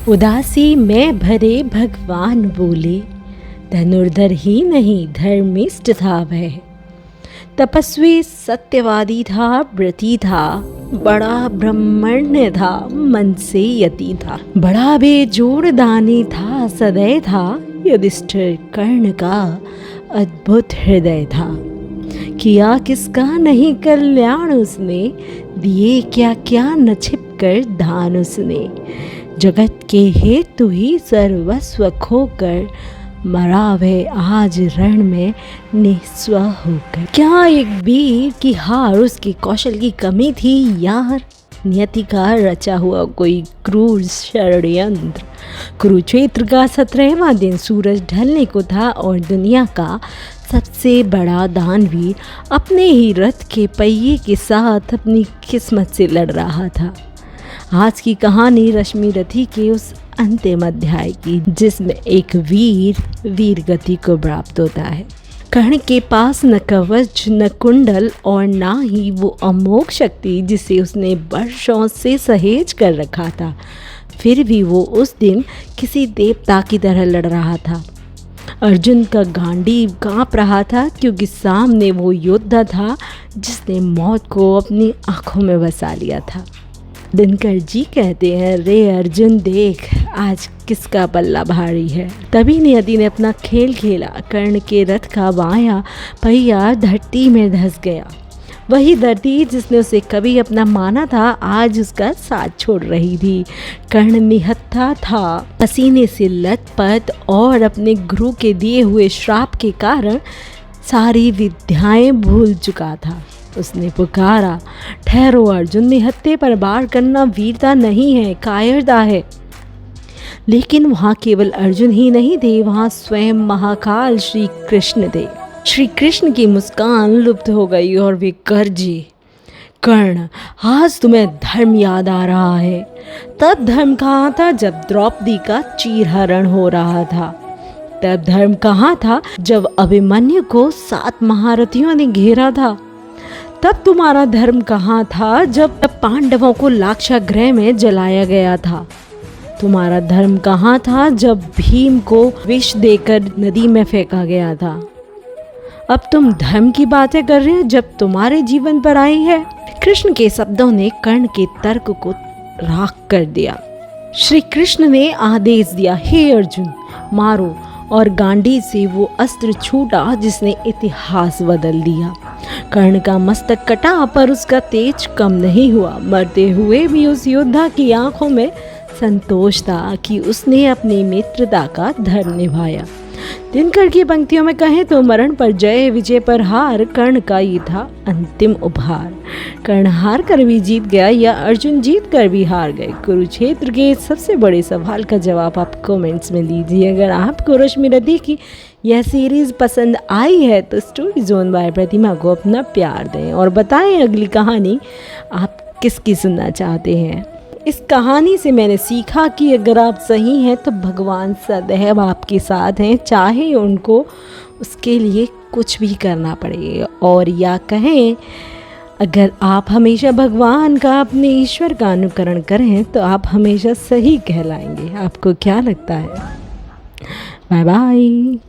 उदासी में भरे भगवान बोले, धनुर्धर ही नहीं धर्मिष्ठ था वह। तपस्वी सत्यवादी था, व्रती था, बड़ा ब्रह्मण्य था, मन से यति था, बड़ा बेजोड़ दानी था, सदैव था, युधिष्ठिर कर्ण का अद्भुत हृदय था। किया किसका नहीं कल्याण उसने, दिए क्या क्या न छिप कर दान उसने। जगत के हेतु ही सर्वस्व खोकर, मरा वह आज रण में निस्व होकर। क्या एक वीर की हार उसके कौशल की कमी थी, यार नियति का रचा हुआ कोई क्रूर षड्यंत्र। कुरुक्षेत्र का 17वां दिन सूरज ढलने को था और दुनिया का सबसे बड़ा दानवीर अपने ही रथ के पहिए के साथ अपनी किस्मत से लड़ रहा था। आज की कहानी रश्मि रथी के उस अंतिम अध्याय की, जिसमें एक वीर गति को प्राप्त होता है। कर्ण के पास न कवच न कुंडल और ना ही वो अमोघ शक्ति जिसे उसने वर्षों से सहेज कर रखा था। फिर भी वो उस दिन किसी देवता की तरह लड़ रहा था। अर्जुन का गांडीव कांप रहा था, क्योंकि सामने वो योद्धा था जिसने मौत को अपनी आंखों में बसा लिया था। दिनकर जी कहते हैं, रे अर्जुन देख आज किसका पल्ला भारी है। तभी नियति ने अपना खेल खेला। कर्ण के रथ का बायां पहिया धरती में धंस गया। वही धरती जिसने उसे कभी अपना माना था, आज उसका साथ छोड़ रही थी। कर्ण निहत्था था, पसीने से लथपथ और अपने गुरु के दिए हुए श्राप के कारण सारी विद्याएं भूल चुका था। उसने पुकारा, ठहरो अर्जुन, निहत्थे पर वार करना वीरता नहीं है, कायरता है। लेकिन वहाँ केवल अर्जुन ही नहीं थे, वहाँ स्वयं महाकाल श्री कृष्ण थे। श्री कृष्ण की मुस्कान लुप्त हो गई और वे गरजे, कर्ण आज तुम्हें धर्म याद आ रहा है। तब धर्म कहाँ था जब द्रौपदी का चीरहरण हो रहा था। तब धर्म कहाँ था जब अभिमन्यु को 7 महारथियों ने घेरा था। तब तुम्हारा धर्म कहाँ था जब पांडवों को लाक्षागृह में जलाया गया था। तुम्हारा धर्म कहाँ था जब भीम को विष देकर नदी में फेंका गया था। अब तुम धर्म की बातें कर रहे हो जब तुम्हारे जीवन पर आई है। कृष्ण के शब्दों ने कर्ण के तर्क को राख कर दिया। श्री कृष्ण ने आदेश दिया, हे अर्जुन मारो, और गांडी से वो अस्त्र छूटा जिसने इतिहास बदल दिया। कर्ण का मस्तक कटा पर उसका तेज कम नहीं हुआ। मरते हुए भी उस योद्धा की आंखों में संतोष था कि उसने अपनी मित्रता का धर्म निभाया। दिनकर की पंक्तियों में कहें तो मरण पर जय, विजय पर हार, कर्ण का ये था अंतिम उपहार। कर्ण हार कर भी जीत गया या अर्जुन जीत कर भी हार गए? कुरुक्षेत्र के सबसे बड़े सवाल का जवाब आप कमेंट्स में दीजिए। अगर आपको रश्मि रथी की यह सीरीज़ पसंद आई है तो स्टोरी जोन बाय प्रतिमा को अपना प्यार दें और बताएं अगली कहानी आप किसकी सुनना चाहते हैं। इस कहानी से मैंने सीखा कि अगर आप सही हैं तो भगवान सदैव आपके साथ हैं, चाहे उनको उसके लिए कुछ भी करना पड़े। और या कहें, अगर आप हमेशा भगवान का, अपने ईश्वर का अनुकरण करें तो आप हमेशा सही कहलाएंगे। आपको क्या लगता है? Bye bye.